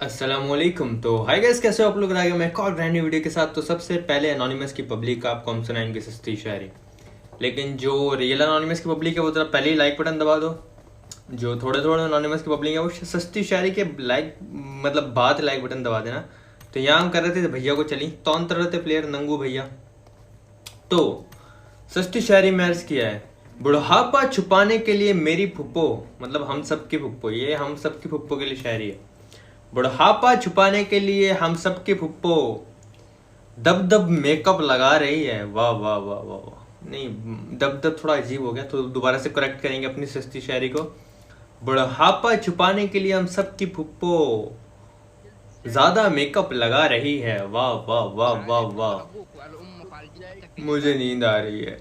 अस्सलामुअलैकुम। तो hi guys, कैसे हो आप लोग? आ गया मैं एक और ब्रांड न्यू वीडियो के साथ। तो सबसे पहले एनोनिमस की पब्लिक आपको हम सुनाएंगे सस्ती शायरी। लेकिन जो रियल एनोनिमस की पब्लिक है वो जरा पहले ही लाइक बटन दबा दो। जो थोड़े थोड़े एनोनिमस की पब्लिक है वो सस्ती शायरी के लाइक मतलब बात लाइक बटन दबा देना। तो यहाँ हम कर रहे थे भैया को चली तौन तर रहे थे प्लेयर नंगू भैया। तो सस्ती शायरी में अर्ज किया है, बुढ़ापा छुपाने के लिए मेरी फुप्पो, मतलब हम सबकी फुप्पो, ये हम सबकी फुप्पो के लिए शायरी है। बुढ़ापा छुपाने के लिए हम सबकी फुप्पो दब दब मेकअप लगा रही है। वाह वाह वाह वाह वाह। नहीं, दब दब थोड़ा अजीब हो गया, तो दोबारा से करेक्ट करेंगे अपनी सस्ती शायरी को। बुढ़ापा छुपाने के लिए हम सबकी फुप्पो ज्यादा मेकअप लगा रही है। वाह वाह वाह वाह वाह। मुझे नींद आ रही है।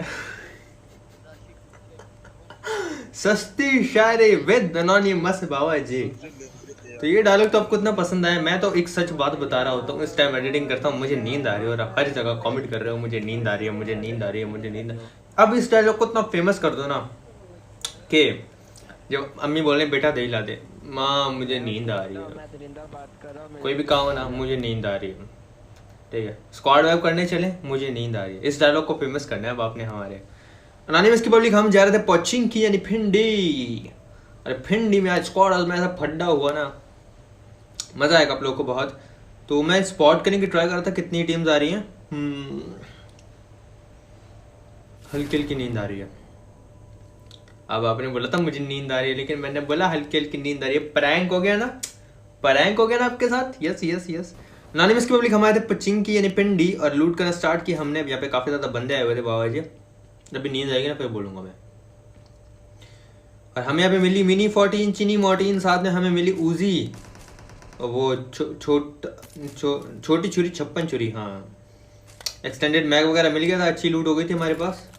सस्ती शायरी विद अनोनिमस बाबा जी। तो ये डायलॉग तो आपको इतना पसंद आया। मैं तो एक सच बात बता रहा होता हूँ, इस टाइम एडिटिंग करता हूँ, मुझे नींद आ रही है और आप हर जगह कमेंट कर रहे हो मुझे नींद आ रही है, मुझे नींद आ रही है, मुझे नींद। अब इस डायलॉग को इतना फेमस कर दो ना कि जब अम्मी बोले बेटा दही ला दे, माँ मुझे नींद आ रही है, कोई भी काम हो ना मुझे नींद आ रही है, ठीक है, स्क्वाड वेब करने चले मुझे नींद आ रही है। इस डायलॉग को फेमस करना है अब आपने हमारे अनोनिमस की पब्लिक। हम जा रहे थे पोचिंग की यानी भिंडी। अरे भिंडी में आज स्क्वाड में ऐसा फड्डा हुआ ना, मजा आएगा आप लोगों को बहुत। तो मैं स्पॉट करने की ट्राई कर रहा था कितनी टीम्स आ रही हैं। हल्की हल्की नींद आ रही है। अब आपने बोला था मुझे नींद आ रही है, लेकिन मैंने बोला हल्की हल्की नींद आ रही है। प्रैंक हो गया ना, प्रैंक हो गया ना आपके साथ। Yes yes yes. अनोनिमस की पब्लिक हमारे थे पचिंग की यानी पिंडी और लूट करना स्टार्ट की हमने। यहाँ पे काफी ज्यादा बंदे आए हुए थे बाबा जी। जब भी नींद आएगी ना फिर बोलूंगा मैं। और हमें यहाँ पे मिली मिनी 14 चिनी मोटीन, साथ में हमें मिली उजी और वो छोटी छुरी 56 छुरी। हाँ, एक्सटेंडेड मैग वगैरह मिल गया था, अच्छी लूट हो गई थी हमारे पास।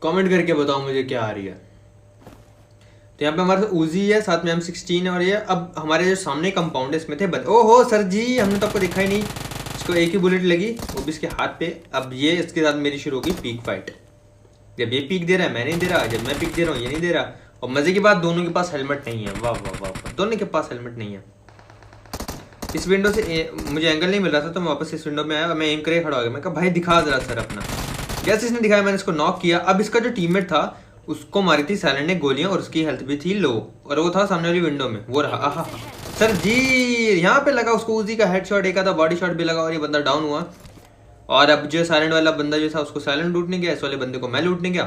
कमेंट करके बताओ मुझे क्या आ रही है। तो यहाँ पे हमारे उजी है, साथ में M16 है और ये अब हमारे जो सामने कंपाउंड है इसमें थे ओहो सर जी, हमने तो आपको देखा ही नहीं। इसको एक ही बुलेट लगी, वो भी इसके हाथ पे। अब ये इसके साथ मेरी शुरू होगी पीक फाइट। जब ये पीक दे रहा है मैं नहीं दे रहा, जब मैं पीक दे रहा हूँ ये नहीं दे रहा। और मजे की बात दोनों के पास हेलमेट नहीं है। वाह वाह वाह, दोनों के पास हेलमेट नहीं है। इस विंडो से मुझे एंगल नहीं मिल रहा था तो मैं वापस इस विंडो में आया। मैं एम करे खड़ा हो गया। मैं कहा भाई दिखा जरा सर अपना। जैसे इसने दिखाया मैंने इसको नॉक किया। अब इसका जो टीममेट था उसको मारी थी साइलेंट ने गोलियां और उसकी हेल्थ भी थी लो, और वो था सामने वाली विंडो में। वो रहा आहा सर जी, यहाँ पे लगा उसको उजी का हेडशॉट, एक आधा बॉडी शॉट भी लगा और ये बंदा डाउन हुआ। और अब जो साइलेंट वाला बंदा जो था उसको साइलेंट लूटने गया, इस वाले बंदे को मैं लूटने गया।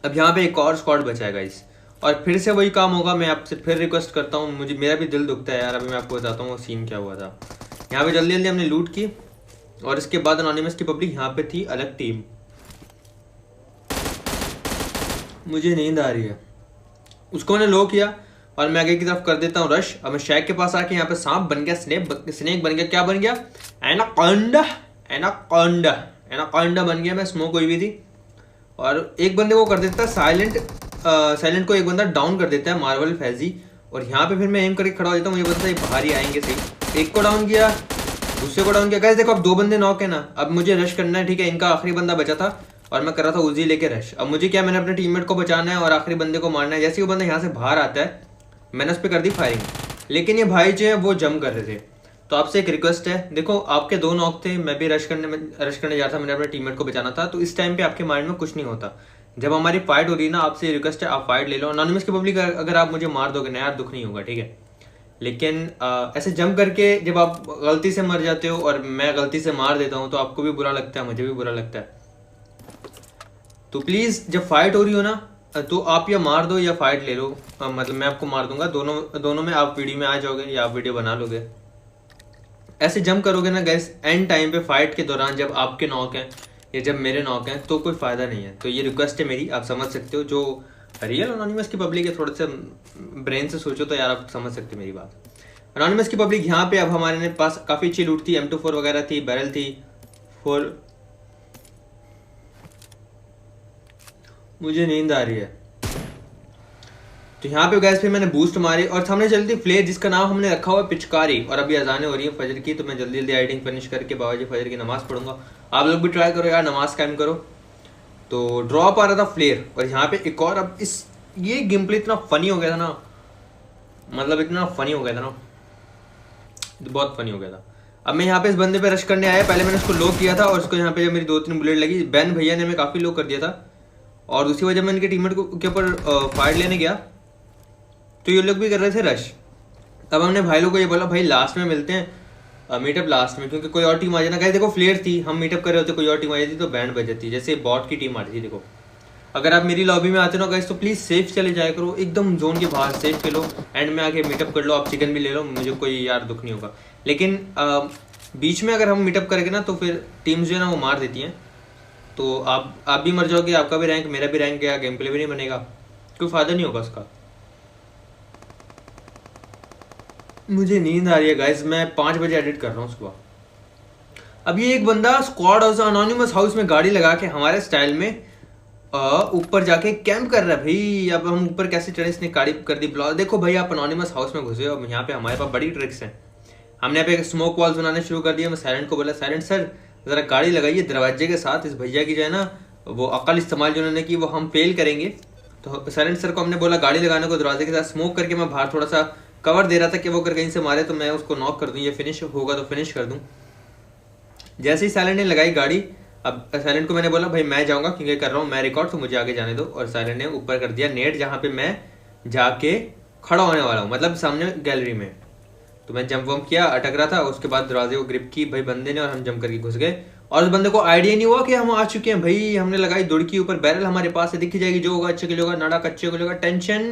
अब यहाँ पे एक और स्क्वाड बचाएगा इस, और फिर से वही काम होगा। मैं आपसे फिर रिक्वेस्ट करता हूँ, मुझे मेरा भी दिल दुखता है यार। अभी मैं आपको बताता हूँ वो सीन क्या हुआ था। यहाँ पे जल्दी जल्दी हमने लूट की और इसके बाद अनोनिमस की पब्लिक यहाँ पे थी अलग टीम। मुझे नींद आ रही है, उसको मैंने लो किया और मैं आगे की तरफ कर देता हूँ रश। अब मैं शैक के पास आके यहाँ पे सांप बन गया, स्नेक बन गया। क्या बन गया? एनाकोंडा, एनाकोंडा, एनाकोंडा बन गया मैं। स्मोक हुई भी थी और एक बंदे को कर देता है साइलेंट, साइलेंट को एक बंदा डाउन कर देता है मार्वल फैजी। और यहाँ पे फिर मैं एम करके खड़ा हो जाता हूँ, मुझे पता है बाहर ही आएंगे सही। एक को डाउन किया, दूसरे को डाउन किया। गाइस देखो अब दो बंदे नॉक है ना, अब मुझे रश करना है, ठीक है। इनका आखिरी बंदा बचा था और मैं कर रहा था उजी लेके रश। अब मुझे क्या, मैंने अपने टीममेट को बचाना है और आखिरी बंदे को मारना है। जैसे ही वो बंदा यहाँ से बाहर आता है मैंने उस पर कर दी फायरिंग, लेकिन ये भाई जो है वो जम कर रहे थे। तो आपसे एक रिक्वेस्ट है, देखो आपके दो नॉक थे, मैं भी रश करने जा रहा था, मैंने अपने टीममेट को बचाना था। तो इस टाइम पे आपके माइंड में कुछ नहीं होता। जब हमारी फाइट हो रही है ना, आपसे रिक्वेस्ट है आप फाइट ले लो। अनोनिमस की पब्लिक अगर आप मुझे मार दोगे ना यार, दुख नहीं होगा, ठीक है। लेकिन ऐसे जंप करके जब आप गलती से मर जाते हो और मैं गलती से मार देता हूँ तो आपको भी बुरा लगता है, मुझे भी बुरा लगता है। तो प्लीज जब फाइट हो रही हो ना तो आप या मार दो या फाइट ले लो। मतलब मैं आपको मार दूंगा, दोनों में आप वीडियो में आ जाओगे या आप वीडियो बना लोगे। ऐसे जंप करोगे ना गैस एंड टाइम पे फाइट के दौरान, जब आपके नॉक हैं या जब मेरे नॉक हैं तो कोई फायदा नहीं है। तो ये रिक्वेस्ट है मेरी, आप समझ सकते हो। जो रियल अनोनिमस की पब्लिक है, थोड़े से ब्रेन से सोचो तो यार आप समझ सकते हो मेरी बात। अनोनिमस की पब्लिक यहाँ पे अब हमारे पास काफी अच्छी लूट थी, M24 वगैरह थी, बैरल थी, 4। मुझे नींद आ रही है। तो यहाँ पे गैस फिर मैंने बूस्ट मारी और सामने चलती फ्लेयर जिसका नाम हमने रखा हुआ है पिचकारी। और अभी अजाने हो रही है फजर की, तो मैं जल्दी जल्दी एडिटिंग फिनिश करके बाबा जी फजर की नमाज पढ़ूंगा। आप लोग भी ट्राई करो यार, नमाज कायम करो। तो ड्रॉप आ रहा था फ्लेयर और यहाँ पे एक और, अब इस ये गेम प्ले इतना फनी हो गया था ना, मतलब इतना फनी हो गया था ना, बहुत फनी हो गया था। अब मैं यहाँ पे इस बंदे पे रश करने आया, पहले मैंने उसको लो किया था और उसको यहाँ पे जब मेरी 2-3 बुलेट लगी, बैन भैया ने हमें काफ़ी लो कर दिया था। और दूसरी वजह मैं इनके टीममेट के ऊपर फायर लेने गया तो ये लोग भी कर रहे थे रश। तब हमने भाई लोग को ये बोला भाई लास्ट में मिलते हैं, मीटअप लास्ट में, क्योंकि कोई और टीम आ जाना। गाइस देखो फ्लेयर थी, हम मीटअप कर रहे होते, कोई और टीम आ जाती तो बैंड बज जाती, जैसे बॉट की टीम आ रही थी। देखो अगर आप मेरी लॉबी में आते हो ना गाइस तो प्लीज़ सेफ चले जाया करो, एकदम जोन के बाहर सेफ खेलो, एंड में आके मीटअप कर लो, आप चिकन भी ले लो, मुझे कोई यार दुख नहीं होगा। लेकिन बीच में अगर हम मीटअप करेंगे ना तो फिर टीम्स जो है ना वो मार देती हैं, तो आप भी मर जाओगे, आपका भी रैंक मेरा भी रैंक गया, गेम प्ले भी नहीं बनेगा, कोई फ़ायदा नहीं होगा उसका। मुझे नींद आ रही है गाइस, मैं 5 बजे एडिट कर रहा हूँ सुबह। अब ये एक बंदा स्क्वाड हाउस अनोनिमस हाउस में गाड़ी लगा के हमारे स्टाइल में ऊपर जाके कैंप कर रहा है भाई। अब हम ऊपर कैसे चढ़े, इसने गाड़ी कर दी ब्लॉक। देखो भाई आप अनोनिमस हाउस में घुसे हो, अब यहाँ पे हमारे पास बड़ी ट्रिक्स हैं। हमने यहाँ पे स्मोक वॉल्स बनाने शुरू कर दिया। मैं साइलेंट को बोला साइलेंट सर ज़रा गाड़ी लगाइए दरवाजे के साथ, इस भैया की जो है ना वो अकल इस्तेमाल जो उन्होंने की वो हम फेल करेंगे। तो साइलेंट सर को हमने बोला गाड़ी लगाने को दरवाजे के साथ, स्मोक करके मैं बाहर थोड़ा सा कवर दे रहा था कि वो अगर कहीं से मारे तो मैं उसको नॉक कर दूँ, ये फिनिश होगा तो फिनिश कर दूँ। जैसे ही साइलेंट ने लगाई गाड़ी, अब साइलेंट को मैंने बोला भाई मैं जाऊंगा क्योंकि कर रहा हूँ मैं रिकॉर्ड, तो मुझे आगे जाने दो। और साइलेंट ने ऊपर कर दिया नेट जहाँ पे मैं जाके खड़ा होने वाला हूँ, मतलब सामने गैलरी में। तो मैं जंप वम्प किया, अटक रहा था, उसके बाद दरवाजे को ग्रिप की भाई बंदे ने और हम जंप करके घुस गए। और उस बंदे को आइडिया नहीं हुआ कि हम आ चुके हैं भाई। हमने लगाई दुड़की, ऊपर बैरल हमारे पास है, दिख जाएगी, जो होगा अच्छे के लिए होगा, नाड़ा कच्चे को लेगा, टेंशन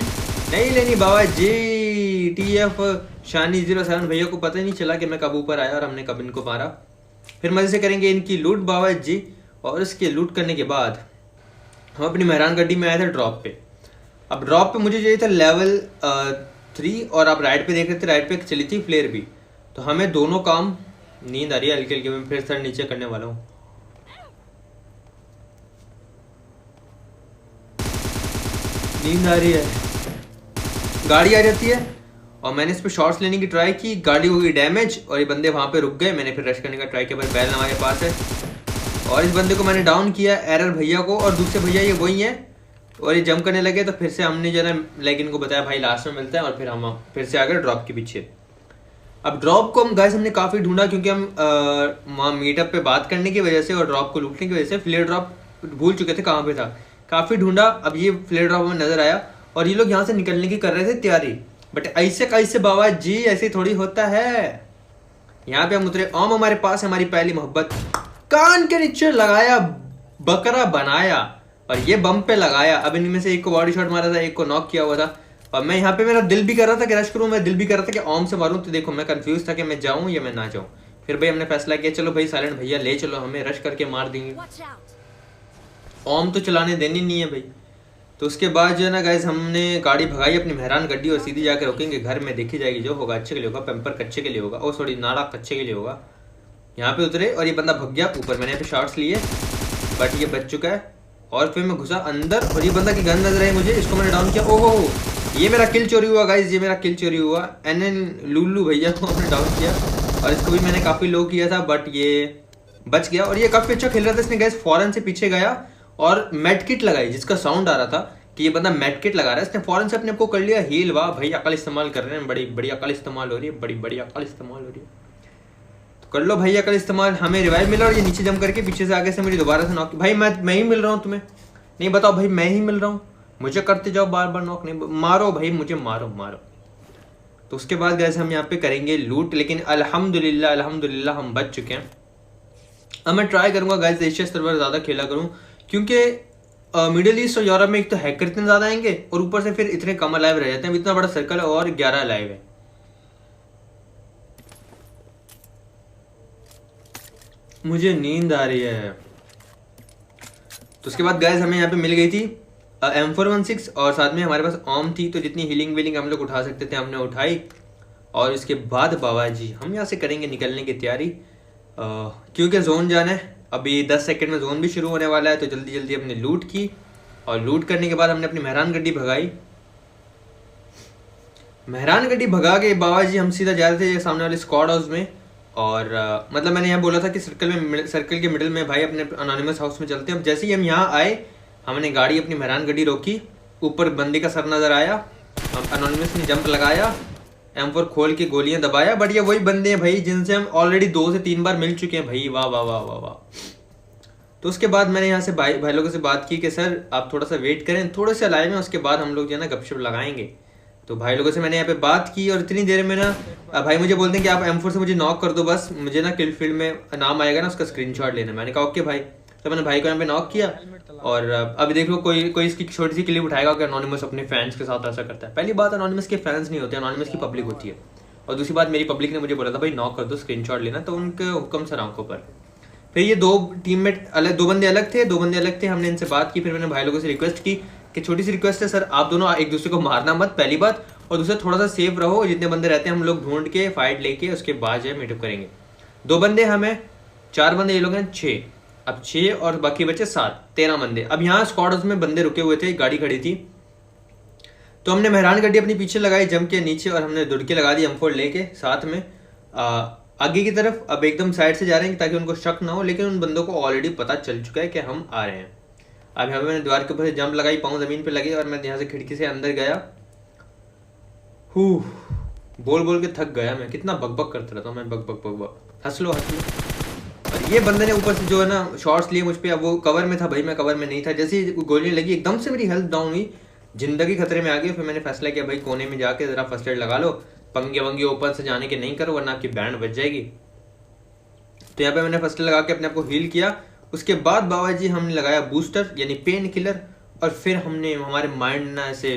नहीं लेनी बाबा जी। TF शानी 07 भैया को पता ही नहीं चला कि मैं कब ऊपर आया और हमने कब इनको मारा। फिर मजे से करेंगे इनकी लूट बाबा जी। और इसके लूट करने के बाद हम अपनी मेहरान गड्डी में आए थे ड्रॉप पे। अब ड्रॉप पे मुझे चाहिए था लेवल 3, और आप राइट पे देख रहे थे, राइट पे चली थी फ्लेयर भी। तो हमें दोनों काम, नींद आ रही है हल्की हल्की, मैं फिर सर नीचे करने वाला हूँ। नींद आ रही है, गाड़ी आ जाती है और मैंने इस पर शॉट्स लेने की ट्राई की, गाड़ी हो गई डैमेज और ये बंदे वहाँ पे रुक गए। मैंने फिर रश करने का ट्राई किया, बैल हमारे पास है और इस बंदे को मैंने डाउन किया, एरर भैया को, और दूसरे भैया ये वही हैं और ये जंप करने लगे। तो फिर से हमने जो है लाइक इनको बताया भाई लास्ट में मिलता है, और फिर हम फिर से आ गए ड्रॉप के पीछे। अब ड्रॉप को हम गाइस हमने काफ़ी ढूंढा, क्योंकि हम वहाँ मीटअप पे बात करने की वजह से और ड्रॉप को लूटने की वजह से फ्लेयर ड्रॉप भूल चुके थे कहाँ पे था। काफ़ी ढूंढा, अब ये फ्लेयर ड्रॉप हमें नजर आया और ये लोग यहाँ से निकलने की कर रहे थे तैयारी। बट ऐसे कैसे बाबा जी, ऐसे थोड़ी होता है। यहाँ पे हम उतरे, ओम हमारे पास है, हमारी पहली मोहब्बत, कान के नीचे लगाया, बकरा बनाया और ये बम पे लगाया। अब इनमें से एक को बॉडी शॉट मारा था, एक को नॉक किया हुआ था। और मैं यहाँ पे मेरा दिल भी कर रहा था कि रश करूँ, मैं दिल भी कर रहा था कि ओम से मारूं। तो देखो मैं कंफ्यूज था कि मैं जाऊं या मैं ना जाऊं। फिर भाई हमने फैसला किया चलो भाई साइलेंट भैया ले चलो, हमें रश करके मार देंगे, ओम तो चलाने देनी नहीं है भाई। तो उसके बाद जो है ना गाइस हमने गाड़ी भगाई अपनी मेहरान गड्डी और सीधी जाकर रोकेंगे घर में, देखी जाएगी, जो होगा अच्छे के लिए होगा, पेम्पर कच्चे के लिए होगा, ओ सॉरी नाड़ा कच्चे के लिए होगा। यहाँ पे उतरे और ये बंदा भग गया ऊपर, मैंने यहाँ पे शॉट्स लिए बट ये बच चुका है। और फिर मैं घुसा अंदर और ये बंदा की गन नजर आई मुझे, इसको मैंने डाउन किया। ओहो ये मेरा किल चोरी हुआ गाइस, ये मेरा किल चोरी हुआ। NN लुल्लू भैया को हमने डाउन किया और इसको भी मैंने काफ़ी लो किया था बट ये बच गया। और ये काफ़ी अच्छा खेल रहा था, इसने गाइस फौरन से पीछे गया और मेड किट लगाई, जिसका साउंड आ रहा था कि ये बंदा मेड किट लगा रहा है, इसने फौरन से अपने आप को कर लिया हील। वाह भाई अकल इस्तेमाल कर रहे हैं, बड़ी बड़ी अकल इस्तेमाल हो रही है, बड़ी बड़ी अकल इस्तेमाल हो रही है। तो कर लो भाई अकल इस्तेमाल। हमें रिवाइव मिला और ये नीचे जम करके पीछे से आगे से मेरी दोबारा से नॉक। भाई मैं ही मिल रहा हूँ तुम्हें, नहीं बताओ भाई मैं ही मिल रहा हूँ, मुझे करते जाओ बार बार नॉक, नहीं मारो भाई मुझे, मारो मारो। तो उसके बाद गैस हम यहाँ पे करेंगे लूट, लेकिन अल्हम्दुलिल्लाह अल्हम्दुलिल्लाह हम बच चुके हैं। अब मैं ट्राई करूँगा गैस एशिया सर्वर ज़्यादा खेला करूँ, क्योंकि मिडिल ईस्ट और यूरोप में एक तो हैकर इतने ज़्यादा आएंगे और ऊपर से फिर इतने कम अलाइव रह जाते हैं। इतना बड़ा सर्कल है और 11 अलाइव है। मुझे नींद आ रही है। तो उसके बाद गैस हमें यहाँ पे मिल गई थी M416 और साथ में हमारे पास ओम थी, तो जितनी हीलिंग वीलिंग हम लोग उठा सकते थे हमने उठाई। और इसके बाद बाबा जी हम यहाँ से करेंगे निकलने की तैयारी, क्योंकि जोन जाना है। अभी 10 सेकंड में जोन भी शुरू होने वाला है, तो जल्दी जल्दी हमने लूट की और लूट करने के बाद हमने अपनी मेहरान गड्डी भगाई। मेहरान गड्डी भगा के बाबा जी हम सीधा जा रहे थे सामने वाले स्क्वाड हाउस में। और मतलब मैंने यहाँ बोला था कि सर्कल के मिडिल में भाई अपने अनोनिमस हाउस में चलते हैं। अब जैसे ही हम यहाँ आए हमने गाड़ी अपनी मेहरान गड्डी रोकी ऊपर बंदे का सर नजर आया, एनोनिमस ने जंप लगाया, M4 खोल के गोलियां दबाया। बट ये वही बंदे हैं भाई जिनसे हम ऑलरेडी 2 से 3 बार मिल चुके हैं भाई। वाह वाह वाह वाह वाह। तो उसके बाद मैंने यहाँ से भाई लोगों से बात की कि सर आप थोड़ा सा वेट करें, थोड़े से लाइव में, उसके बाद हम लोग जो है ना गपशप लगाएंगे। तो भाई लोगों से मैंने यहाँ पे बात की और इतनी देर में ना भाई मुझे बोलते हैं कि आप M4 से मुझे नॉक कर दो, बस मुझे ना किल फील्ड में नाम आएगा ना उसका स्क्रीनशॉट लेना। मैंने कहा ओके भाई। तो मैंने भाई को यहाँ पे नॉक किया और अभी देख लो कोई इसकी छोटी सी क्लिप उठाएगा कि एनोनिमस अपने फैंस के साथ ऐसा करता है। पहली बात, एनोनिमस के फैंस नहीं होते, एनोनिमस की पब्लिक होती है। और दूसरी बात, मेरी पब्लिक ने मुझे बोला था भाई नॉक कर दो, स्क्रीनशॉट लेना, तो उनके हुक्म सर आंखों पर। फिर ये 2 टीममेट अलग, 2 बंदे अलग थे, हमने इनसे बात की। फिर मैंने भाई लोगों से रिक्वेस्ट की कि छोटी सी रिक्वेस्ट है सर, आप दोनों एक दूसरे को मारना मत, पहली बात, और दूसरा थोड़ा सा सेफ रहो, जितने बंदे रहते हैं हम लोग ढूंढ के फाइट लेके उसके बाद जो है मीटअप करेंगे। 2 बंदे हमें, 4 बंदे ये लोग हैं, 6, अब 6 और बाकी बचे 7, 13 बंदे। अब यहाँ स्क्वाड में बंदे रुके हुए थे, गाड़ी खड़ी थी, तो हमने मेहरान गड्डी अपनी पीछे लगाई जम के नीचे और हमने दुड़के लगा दी M4 लेके साथ में आगे की तरफ। अब एकदम साइड से जा रहे हैं ताकि उनको शक ना हो, लेकिन उन बंदों को ऑलरेडी पता चल चुका है कि हम आ रहे हैं। अब यहाँ पे मैंने दीवार के ऊपर से जंप लगाई, पाँव जमीन पे लगे और मैं यहाँ से खिड़की से अंदर गया। बोल बोल के थक गया मैं, कितना बकबक करता रहता हूँ मैं, बक बक बक बक, हंस लो हंस लो। और ये बंदे ने ऊपर से जो है ना शॉट्स लिए मुझ पे। अब वो कवर में था भाई, मैं कवर में नहीं था। जैसे ही गोली लगी एकदम से मेरी हेल्थ डाउन हुई, जिंदगी खतरे में आ गई। फिर मैंने फैसला किया भाई कोने में जाके जरा फर्स्ट एड लगा लो, पंगे वंगे ओपन से जाने के नहीं करो वरना आपकी बैंड बच जाएगी। तो यहाँ पे मैंने फर्स्ट एड लगा के अपने आप को हील किया। उसके बाद बाबा जी हमने लगाया बूस्टर यानी पेन किलर, और फिर हमने हमारे माइंड ना ऐसे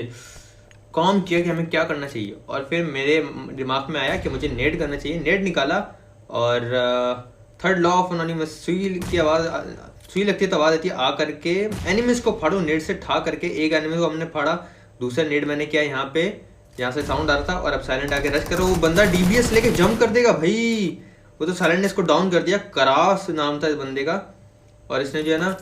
काम किया कि हमें क्या करना चाहिए। और फिर मेरे दिमाग में आया कि मुझे नेट करना चाहिए। नेट निकाला और थर्ड लॉ ऑफ एनोनिमस, सुई की आवाज़, सुई लगती है तो आवाज़ आती है, आ करके एनिमीज को फाड़ो नेट से ठा करके। एक एनिमी को हमने फाड़ा, दूसरा नेट मैंने किया यहाँ पे, यहाँ से साउंड आ रहा था। और अब साइलेंट आके रश करो, वो बंदा DBS लेके जंप कर देगा भाई। वो तो साइलेंटनेस को डाउन कर दिया, करास नाम था इस बंदे का, और इसने जो है ना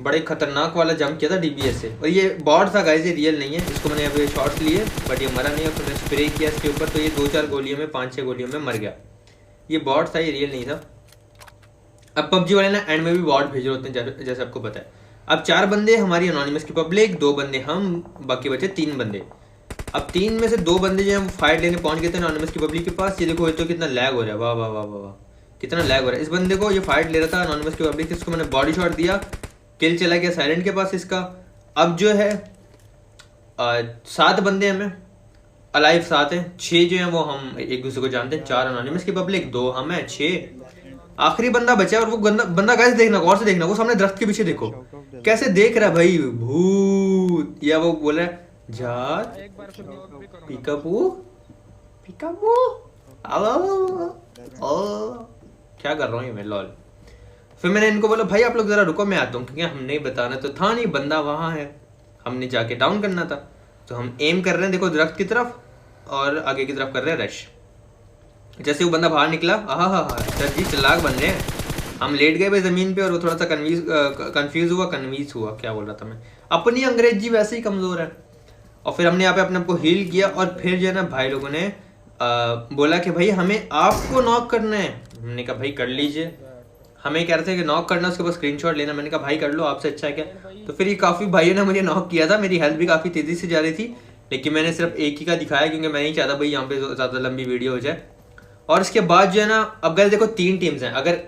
बड़े खतरनाक वाला जंप किया था DBS से। और ये बॉट था गाइस, ये रियल नहीं है। इसको मैंने यहाँ पे शॉट्स लिए बट ये मरा नहीं है। फिर मैंने स्प्रे किया इसके ऊपर, तो ये 2-4 गोलियों में, 5-6 गोलियों में मर गया। ये बॉट था, ये रियल नहीं था। अब PUBG वाले ना एंड में भी बॉट भेज रहे होते हैं जैसे आपको पता है। अब 4 बंदे हमारी एनोनिमस की पब्लिक, 2 बंदे हम, बाकी बचे 3 बंदे। अब 3 में से 2 बंदे जो है फाइट लेने पहुंच गए थे एनोनिमस की पब्लिक के पास। ये देखो ये तो कितना लैग हो रहा है, वाह वाह वाह वाह, कितना लैग हो रहा है। इस बंदे को, ये फाइट ले रहा था एनोनिमस की पब्लिक, इसको मैंने बॉडी शॉट दिया, किल चला गया साइलेंट के पास इसका। अब जो है 7 बंदे हमें अलाइव 7 हैं, 6 जो हैं वो हम एक दूसरे को जानते हैं, 4 एनोनिमस की पब्लिक, 2 हम हैं, 6 आखिरी बंदा बचा। और वो बंदा कैसे देखना, गौर से देखना, वो सामने दरख्त के पीछे देखो कैसे देख रहा है भाई, भूत। या वो बोल रहा है जात पिकापू पिकापू, क्या कर रहा हूँ मैं, लॉल। फिर मैंने इनको बोला भाई आप लोग जरा रुको, मैं आता हूँ, क्योंकि हमने बताना तो था नहीं, बंदा वहां है, हमने जाके डाउन करना था। तो हम एम कर रहे हैं देखो दरख्त की तरफ, और आगे की तरफ कर रहे हैं रश। जैसे वो बंदा बाहर निकला, सर जी चालाक बन रहे हैं। हम लेट गए भाई जमीन पे, और वो थोड़ा सा कन्फ्यूज हुआ, क्या बोल रहा था मैं, अपनी अंग्रेजी वैसे ही कमजोर है। और फिर हमने यहाँ पे अपने आप को हील किया। और फिर जो है ना भाई लोगों ने बोला कि भाई हमें आपको नॉक करना है। हमने कहा भाई कर लीजिए। हमें कह रहे थे कि नॉक करना, उसके बाद स्क्रीनशॉट लेना। मैंने कहा भाई कर लो, आपसे अच्छा है क्या। तो फिर ये काफ़ी भाइयों ने मुझे नॉक किया था, मेरी हेल्थ भी काफ़ी तेज़ी से जा रही थी, लेकिन मैंने सिर्फ एक ही का दिखाया क्योंकि मैं नहीं चाहता भाई यहाँ पे ज़्यादा लंबी वीडियो हो जाए। और इसके बाद जो है ना, अब अगर देखो 3 टीम्स हैं, अगर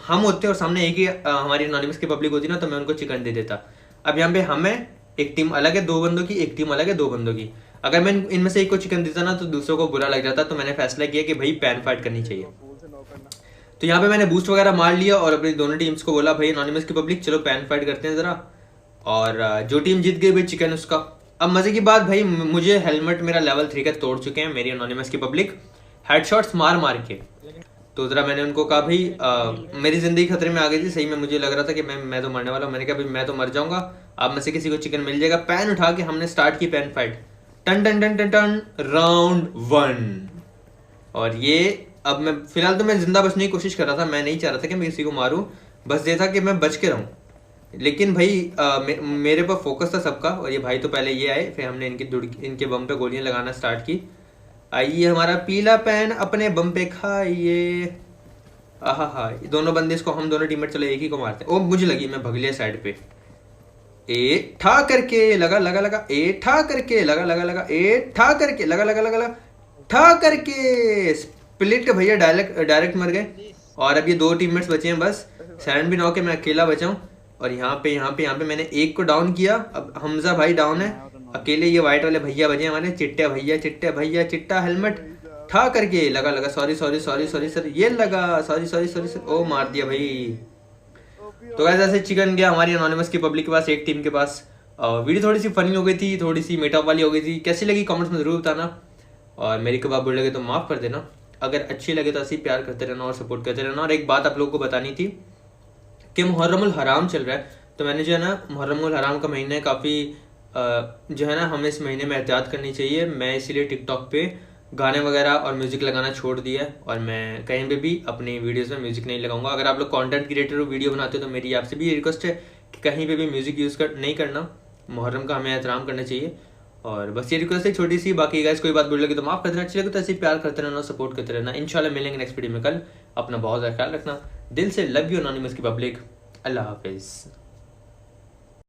हम होते और सामने एक ही हमारी एनोनिमस की पब्लिक होती ना, तो मैं उनको चिकन दे देता। अब यहाँ पे हमें एक टीम अलग है 2 बंदों की, एक टीम अलग है 2 बंदों की। अगर मैं इनमें से एक को चिकन देता ना तो दूसरों को बुरा लग जाता। तो मैंने फैसला किया कि भाई पैन फाइट करनी चाहिए। तो यहाँ पे मैंने बूस्ट वगैरह मार लिया और अपनी दोनों टीम्स को बोला भाई एनोनिमस की पब्लिक चलो पैन फाइट करते हैं जरा। और जो टीम जीत गई भाई चिकन उसका। अब मजे की बात भाई, मुझे हेलमेट मेरा लेवल 3 का तोड़ चुके हैं मेरी एनोनिमस की पब्लिक, हेडशॉट्स मार मार के। तो जरा मैंने उनको कहा भाई मेरी जिंदगी खतरे में आ गई थी, सही में मुझे लग रहा था कि मैं तो मरने वाला हूँ। मैंने कहा भाई मैं तो मर जाऊंगा, आप में से किसी को चिकन मिल जाएगा। पैन उठा के हमने स्टार्ट की पैन फाइट, टन टन टन टन टन, राउंड 1। और ये अब मैं फिलहाल तो मैं जिंदा बचने की कोशिश कर रहा था, मैं नहीं चाह रहा था कि मैं किसी को मारूं, बस ये था कि मैं बच के रहूं। लेकिन भाई मेरे पर फोकस था सबका। और ये भाई तो पहले ये आए, फिर हमने इनके बम पे गोलियां लगाना स्टार्ट की। आइए हमारा पीला पैन अपने बम पे खाइए। दोनों बंदे इसको, हम दोनों टीममेट चलो एक ही को मारते। ओ मुझे लगी, मैं भग लिया साइड पे। ए ठा करके लगा लगा लगा, ए ठा करके लगा लगा लगा, ए ठा करके लगा लगा लगा लगा, ठा करके स्प्लिट भैया डायरेक्ट मर गए। और अब ये 2 टीममेट्स बचे हैं बस। 7 भी नॉक है, मैं अकेला बचा हूँ। और यहाँ पे मैंने एक को डाउन किया। अब हमजा भाई डाउन है, अकेले ये वाइट वाले भैया बचे हमारे, चिट्टे भैया चिट्टा हेलमेट ठा करके लगा लगा, सॉरी सर, ये लगा, सॉरी सर, ओ मार दिया भाई। तो गाइस ऐसे चिकन गया हमारी एनोनिमस की पब्लिक के पास, एक टीम के पास। वीडियो थोड़ी सी फनी हो गई थी, थोड़ी सी मेटअप वाली हो गई थी। कैसी लगी कमेंट्स में जरूर बताना, और मेरी कबाब बुरी लगे तो माफ कर देना। अगर अच्छी लगे तो ऐसे ही प्यार करते रहना और सपोर्ट करते रहना। और एक बात आप लोगों को बतानी थी कि मुहर्रमुल हराम चल रहा है, तो मैंने जो है ना, मुहर्रमुल हराम का महीना है, काफ़ी जो है ना, हमें इस महीने में एहतियात करनी चाहिए। मैं इसीलिए टिकटॉक पे गाने वगैरह और म्यूज़िक लगाना छोड़ दिया है, और मैं कहीं पे भी अपनी वीडियोस में म्यूज़िक नहीं लगाऊंगा। अगर आप लोग कंटेंट क्रिएटर हो, वीडियो बनाते हो, तो मेरी आपसे भी ये रिक्वेस्ट है कि कहीं पे भी म्यूज़िक नहीं करना। मुहर्रम का हमें एहतराम करना चाहिए, और बस ये रिक्वेस्ट है छोटी सी। बाकी गाइस कोई बात बुरी लगी तो माफ़ कर देना, अच्छी लगे तो ऐसे ही प्यार करते रहना, सपोर्ट करते रहना। इंशाल्लाह मिलेंगे नेक्स्ट वीडियो में कल। अपना बहुत ज़्यादा ख्याल रखना, दिल से लव यू एनोनिमस की पब्लिक। अल्लाह हाफिज़।